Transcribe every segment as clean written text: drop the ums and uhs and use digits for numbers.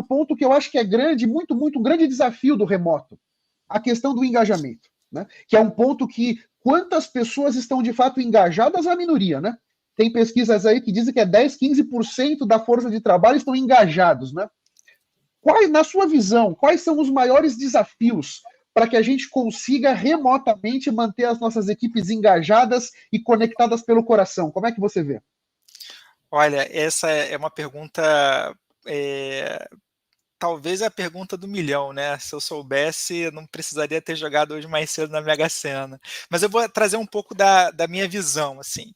ponto que eu acho que é grande, muito um grande desafio do remoto, a questão do engajamento, né? Que é um ponto que quantas pessoas estão de fato engajadas na minoria, né? Tem pesquisas aí que dizem que é 10, 15% da força de trabalho estão engajados, né? Quais, na sua visão, quais são os maiores desafios para que a gente consiga remotamente manter as nossas equipes engajadas e conectadas pelo coração? Como é que você vê? Olha, essa é uma pergunta, eh, talvez a pergunta do milhão, né? Se eu soubesse, eu não precisaria ter jogado hoje mais cedo na Mega Sena. Mas eu vou trazer um pouco da minha visão, assim.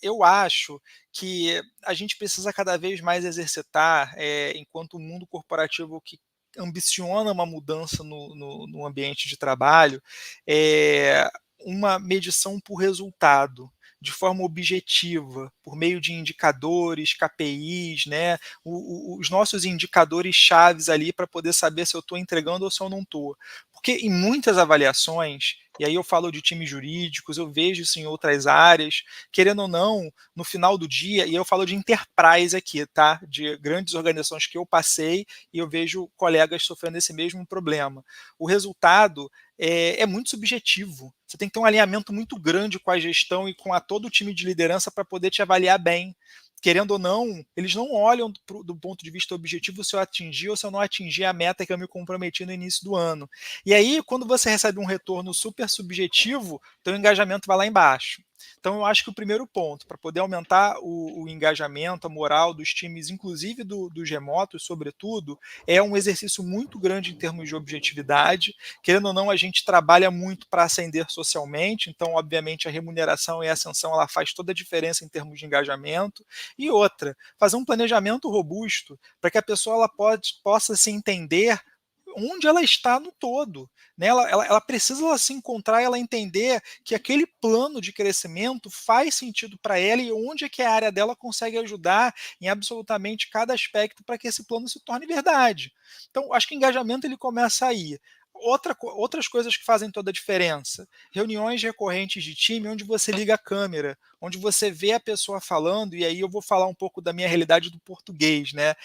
Eu acho que a gente precisa cada vez mais exercitar, enquanto o mundo corporativo que ambiciona uma mudança no ambiente de trabalho, eh, uma medição por resultado, de forma objetiva, por meio de indicadores, KPIs, né? Os nossos indicadores chaves ali para poder saber se eu estou entregando ou se eu não estou. Porque em muitas avaliações, e aí eu falo de times jurídicos, eu vejo isso em outras áreas, querendo ou não, no final do dia, e eu falo de enterprise aqui, tá? De grandes organizações que eu passei e eu vejo colegas sofrendo esse mesmo problema. O resultado é muito subjetivo. Você tem que ter um alinhamento muito grande com a gestão e com todo o time de liderança para poder te avaliar bem. Querendo ou não, eles não olham do ponto de vista objetivo se eu atingir ou se eu não atingir a meta que eu me comprometi no início do ano. E aí, quando você recebe um retorno super subjetivo, teu engajamento vai lá embaixo. Então, eu acho que o primeiro ponto, para poder aumentar o engajamento, a moral dos times, inclusive dos remotos, sobretudo, é um exercício muito grande em termos de objetividade. Querendo ou não, a gente trabalha muito para ascender socialmente, então, obviamente, a remuneração e a ascensão ela faz toda a diferença em termos de engajamento. E outra, fazer um planejamento robusto para que a pessoa possa se entender onde ela está no todo. Né? Ela precisa ela se encontrar, ela entender que aquele plano de crescimento faz sentido para ela e onde é que a área dela consegue ajudar em absolutamente cada aspecto para que esse plano se torne verdade. Então, acho que o engajamento ele começa aí. Outras coisas que fazem toda a diferença. Reuniões recorrentes de time onde você liga a câmera, onde você vê a pessoa falando, e aí eu vou falar um pouco da minha realidade do português, né?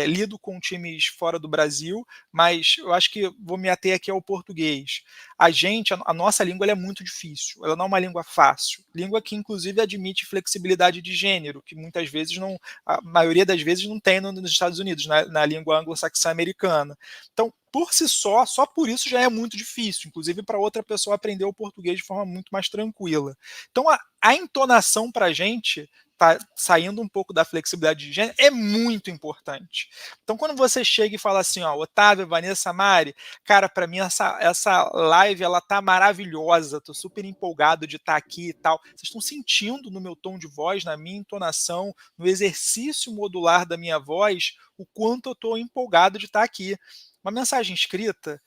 Lido com times fora do Brasil, mas eu acho que vou me ater aqui ao português. A nossa língua ela é muito difícil, ela não é uma língua fácil. Língua que, inclusive, admite flexibilidade de gênero, que muitas vezes não, a maioria das vezes não tem nos Estados Unidos, na língua anglo-saxã americana. Então, por si só por isso já é muito difícil, inclusive para outra pessoa aprender o português de forma muito mais tranquila. Então, a entonação para a gente, tá saindo um pouco da flexibilidade de gênero, é muito importante. Então, quando você chega e fala assim, ó, Otávio, Vanessa, Mari, cara, para mim essa live ela tá maravilhosa, tô super empolgado de estar aqui e tal. Vocês estão sentindo no meu tom de voz, na minha entonação, no exercício modular da minha voz, o quanto eu estou empolgado de estar aqui. Uma mensagem escrita,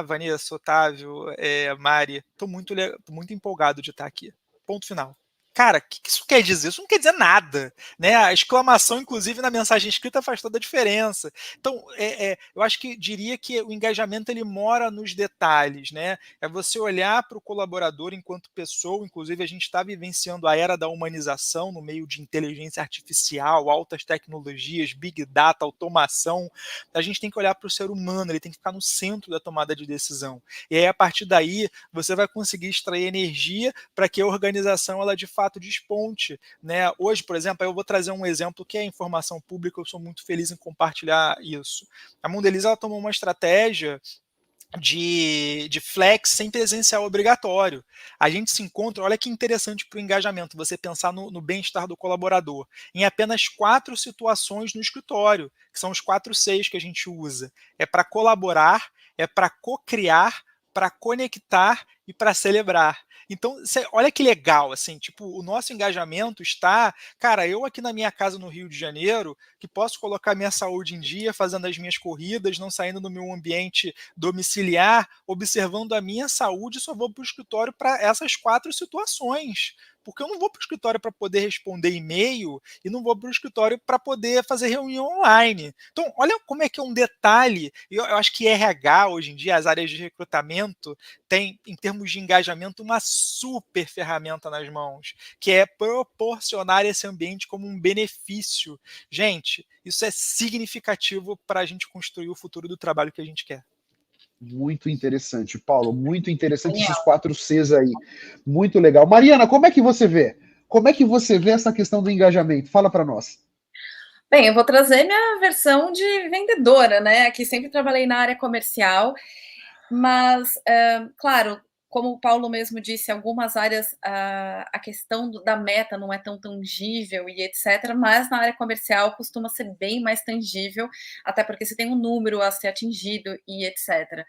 Vanessa, Otávio, Mari, tô muito empolgado de estar aqui. Ponto final. Cara, o que isso quer dizer? Isso não quer dizer nada, né? A exclamação, inclusive, na mensagem escrita faz toda a diferença. Então, eu acho que diria que o engajamento ele mora nos detalhes, né? É você olhar para o colaborador enquanto pessoa, inclusive a gente está vivenciando a era da humanização no meio de inteligência artificial, altas tecnologias, big data, automação. A gente tem que olhar para o ser humano, ele tem que ficar no centro da tomada de decisão. E aí, a partir daí, você vai conseguir extrair energia para que a organização ela de fato desponte, né? Hoje, por exemplo, eu vou trazer um exemplo que é informação pública, eu sou muito feliz em compartilhar isso. A Mondelez ela tomou uma estratégia de flex sem presencial obrigatório. A gente se encontra, olha que interessante para o engajamento, você pensar no bem-estar do colaborador, em apenas 4 situações no escritório, que são os 4 Cs que a gente usa. É para colaborar, é para co-criar, para conectar e para celebrar. Então, olha que legal, assim, tipo, o nosso engajamento está, cara, eu aqui na minha casa no Rio de Janeiro, que posso colocar minha saúde em dia, fazendo as minhas corridas, não saindo do meu ambiente domiciliar, observando a minha saúde, só vou para o escritório para essas 4 situações. porque eu não vou para o escritório para poder responder e-mail e não vou para o escritório para poder fazer reunião online. Então, olha como é que é um detalhe. Eu acho que RH, hoje em dia, as áreas de recrutamento, tem, em termos de engajamento, uma super ferramenta nas mãos, que é proporcionar esse ambiente como um benefício. Gente, isso é significativo para a gente construir o futuro do trabalho que a gente quer. Muito interessante, Paulo. Muito interessante esses Genial. 4 Cs aí. Muito legal. Mariana, como é que você vê? Como é que você vê essa questão do engajamento? Fala para nós. Bem, eu vou trazer minha versão de vendedora, né? Que sempre trabalhei na área comercial, mas, claro, como o Paulo mesmo disse, algumas áreas a questão da meta não é tão tangível e etc., mas na área comercial costuma ser bem mais tangível, até porque você tem um número a ser atingido e etc.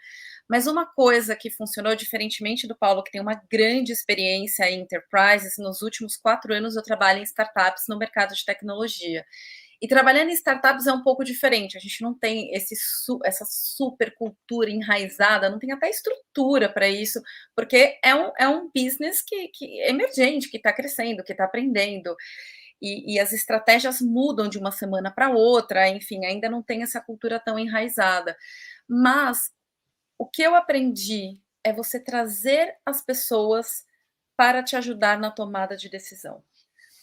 Mas uma coisa que funcionou, diferentemente do Paulo, que tem uma grande experiência em enterprises, nos últimos 4 anos eu trabalho em startups no mercado de tecnologia. E trabalhando em startups é um pouco diferente, a gente não tem essa super cultura enraizada, não tem até estrutura para isso, porque é um business que é emergente, que está crescendo, que está aprendendo, e as estratégias mudam de uma semana para outra, enfim, ainda não tem essa cultura tão enraizada. Mas o que eu aprendi é você trazer as pessoas para te ajudar na tomada de decisão.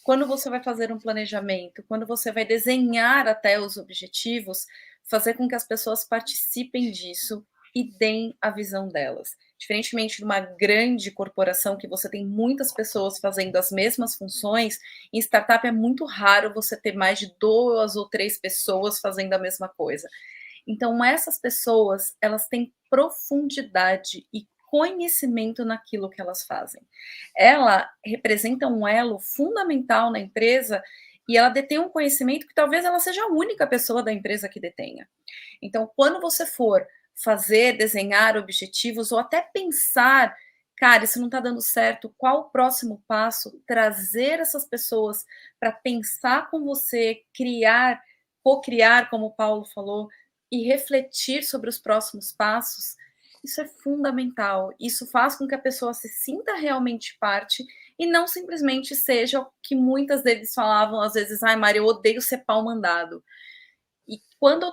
Quando você vai fazer um planejamento, quando você vai desenhar até os objetivos, fazer com que as pessoas participem disso e deem a visão delas. Diferentemente de uma grande corporação que você tem muitas pessoas fazendo as mesmas funções, em startup é muito raro você ter mais de 2 ou 3 pessoas fazendo a mesma coisa. Então, essas pessoas, elas têm profundidade e conhecimento naquilo que elas fazem. Ela representa um elo fundamental na empresa e ela detém um conhecimento que talvez ela seja a única pessoa da empresa que detenha. Então, quando você for fazer, desenhar objetivos ou até pensar, cara, isso não está dando certo, qual o próximo passo? Trazer essas pessoas para pensar com você, criar, co-criar, como o Paulo falou, e refletir sobre os próximos passos, isso é fundamental. Isso faz com que a pessoa se sinta realmente parte e não simplesmente seja o que muitas deles falavam, às vezes, ai, Mari, eu odeio ser pau mandado. E quando eu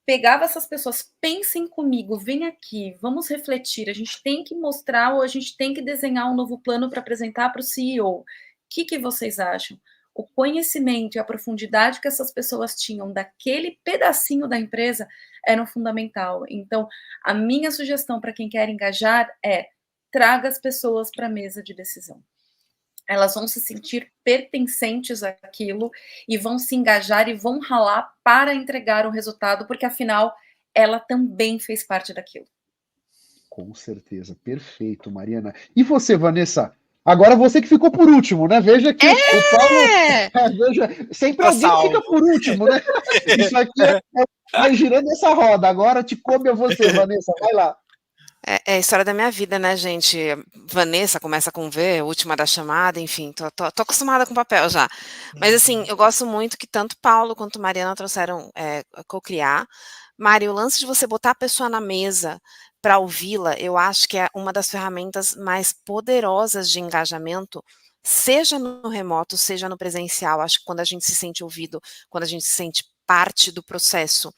pegava essas pessoas, pensem comigo, vem aqui, vamos refletir, a gente tem que mostrar ou a gente tem que desenhar um novo plano para apresentar para o CEO. O que vocês acham? O conhecimento e a profundidade que essas pessoas tinham daquele pedacinho da empresa eram fundamental. Então, a minha sugestão para quem quer engajar é traga as pessoas para a mesa de decisão. Elas vão se sentir pertencentes àquilo e vão se engajar e vão ralar para entregar o resultado, porque afinal ela também fez parte daquilo. Com certeza, perfeito, Mariana. E você, Vanessa? Agora você que ficou por último, né? Veja que o Paulo. Veja, sempre alguém fica por último, né? Isso aqui vai girando essa roda. Agora te coube a você, Vanessa. Vai lá. É a história da minha vida, né, gente? Vanessa começa com V, última da chamada, enfim, tô acostumada com papel já. Mas assim, eu gosto muito que tanto Paulo quanto Mariana trouxeram co-criar. Mari, o lance de você botar a pessoa na mesa para ouvi-la, eu acho que é uma das ferramentas mais poderosas de engajamento, seja no remoto, seja no presencial. Acho que quando a gente se sente ouvido, quando a gente se sente parte do processo,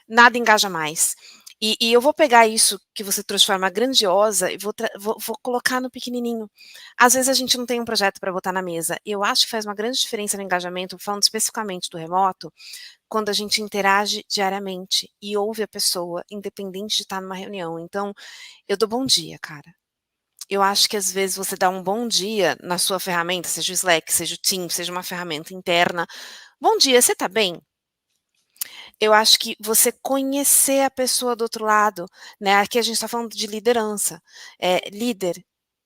nada engaja mais. E eu vou pegar isso que você trouxe de forma grandiosa e vou colocar no pequenininho. Às vezes a gente não tem um projeto para botar na mesa. Eu acho que faz uma grande diferença no engajamento, falando especificamente do remoto, quando a gente interage diariamente e ouve a pessoa, independente de estar numa reunião. Então, eu dou bom dia, cara. Eu acho que às vezes você dá um bom dia na sua ferramenta, seja o Slack, seja o Teams, seja uma ferramenta interna. Bom dia, você tá bem? Eu acho que você conhecer a pessoa do outro lado, né? Aqui a gente está falando de liderança. Líder,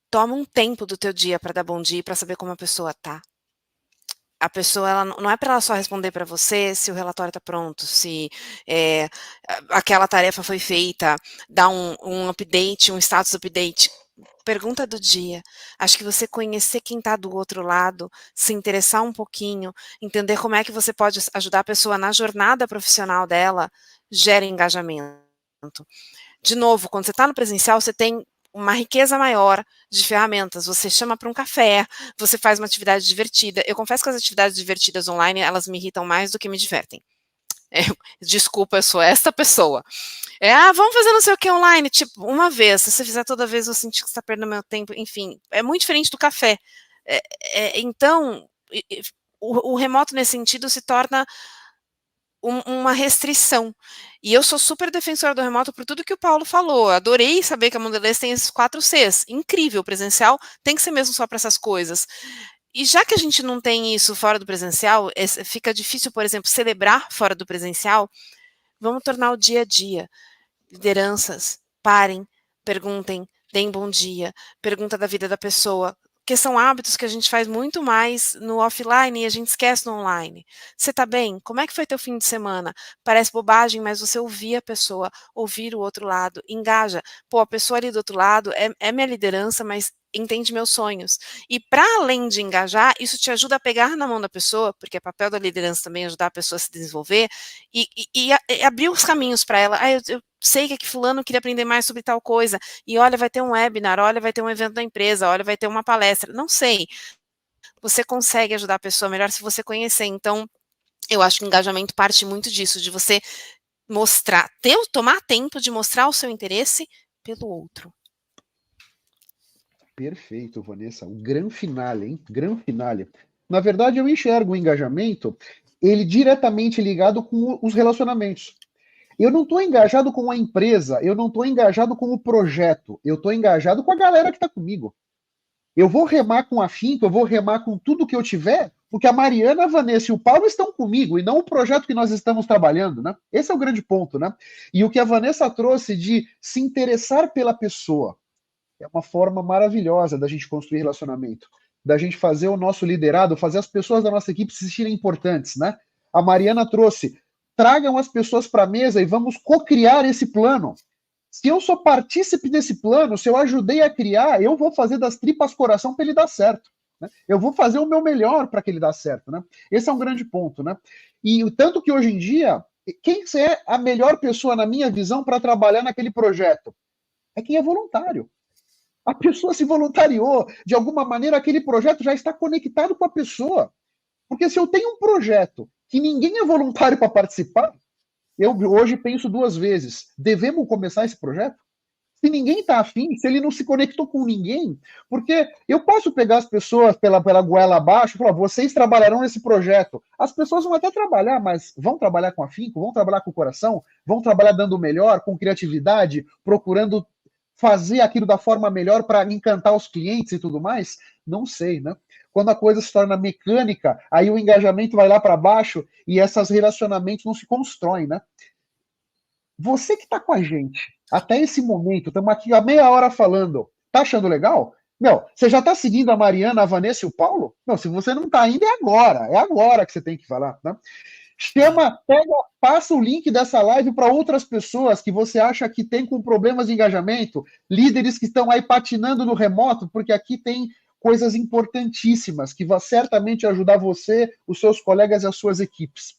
toma um tempo do teu dia para dar bom dia, para saber como a pessoa tá. A pessoa, ela não é para ela só responder para você se o relatório está pronto, se aquela tarefa foi feita, dar um update, um status update. Pergunta do dia. Acho que você conhecer quem está do outro lado, se interessar um pouquinho, entender como é que você pode ajudar a pessoa na jornada profissional dela, gera engajamento. De novo, quando você está no presencial, você tem uma riqueza maior de ferramentas. Você chama para um café, você faz uma atividade divertida. Eu confesso que as atividades divertidas online, elas me irritam mais do que me divertem. Desculpa, eu sou esta pessoa. Vamos fazer não sei o que online, tipo, uma vez. Se você fizer toda vez, eu senti que você está perdendo meu tempo. Enfim, é muito diferente do café. Então, o remoto nesse sentido se torna uma restrição. E eu sou super defensora do remoto por tudo que o Paulo falou. Adorei saber que a Mondelez tem esses 4 Cs. Incrível, presencial tem que ser mesmo só para essas coisas. E já que a gente não tem isso fora do presencial, fica difícil, por exemplo, celebrar fora do presencial, vamos tornar o dia a dia. Lideranças, parem, perguntem, deem bom dia, pergunta da vida da pessoa, porque são hábitos que a gente faz muito mais no offline e a gente esquece no online. Você tá bem? Como é que foi teu fim de semana? Parece bobagem, mas você ouvir a pessoa, ouvir o outro lado, engaja. Pô, a pessoa ali do outro lado é minha liderança, mas entende meus sonhos. E para além de engajar, isso te ajuda a pegar na mão da pessoa, porque é papel da liderança também ajudar a pessoa a se desenvolver e abrir os caminhos para ela. Eu sei que fulano queria aprender mais sobre tal coisa, e olha, vai ter um webinar, olha, vai ter um evento da empresa, olha, vai ter uma palestra, não sei. Você consegue ajudar a pessoa melhor se você conhecer. Então, eu acho que o engajamento parte muito disso, de você mostrar, tomar tempo de mostrar o seu interesse pelo outro. Perfeito, Vanessa. Um grande finale, hein? Grande finale. Na verdade, eu enxergo o engajamento, ele diretamente ligado com os relacionamentos. Eu não estou engajado com a empresa, eu não estou engajado com o projeto, eu estou engajado com a galera que está comigo. Eu vou remar com afinco, eu vou remar com tudo que eu tiver, porque a Mariana, a Vanessa e o Paulo estão comigo, e não o projeto que nós estamos trabalhando, né? Esse é o grande ponto, né? E o que a Vanessa trouxe de se interessar pela pessoa é uma forma maravilhosa da gente construir relacionamento, da gente fazer o nosso liderado, fazer as pessoas da nossa equipe se sentirem importantes, né? A Mariana trouxe, tragam as pessoas para a mesa e vamos co-criar esse plano. Se eu sou partícipe desse plano, se eu ajudei a criar, eu vou fazer das tripas coração para ele dar certo. Né? Eu vou fazer o meu melhor para que ele dê certo. Né? Esse é um grande ponto. Né? E tanto que hoje em dia, quem é a melhor pessoa, na minha visão, para trabalhar naquele projeto? É quem é voluntário. A pessoa se voluntariou, de alguma maneira aquele projeto já está conectado com a pessoa. Porque se eu tenho um projeto que ninguém é voluntário para participar, eu hoje penso 2 vezes, devemos começar esse projeto? Se ninguém está afim, se ele não se conectou com ninguém, porque eu posso pegar as pessoas pela goela abaixo e falar, vocês trabalharão nesse projeto. As pessoas vão até trabalhar, mas vão trabalhar com afinco, vão trabalhar com o coração, vão trabalhar dando o melhor, com criatividade, procurando fazer aquilo da forma melhor para encantar os clientes e tudo mais? Não sei, né? Quando a coisa se torna mecânica, aí o engajamento vai lá para baixo e esses relacionamentos não se constroem, né? Você que está com a gente até esse momento, estamos aqui há meia hora falando, tá achando legal? Meu, você já está seguindo a Mariana, a Vanessa e o Paulo? Não, se você não está ainda, é agora que você tem que falar, né? Passa o link dessa live para outras pessoas que você acha que tem com problemas de engajamento, líderes que estão aí patinando no remoto, porque aqui tem coisas importantíssimas que vão certamente ajudar você, os seus colegas e as suas equipes.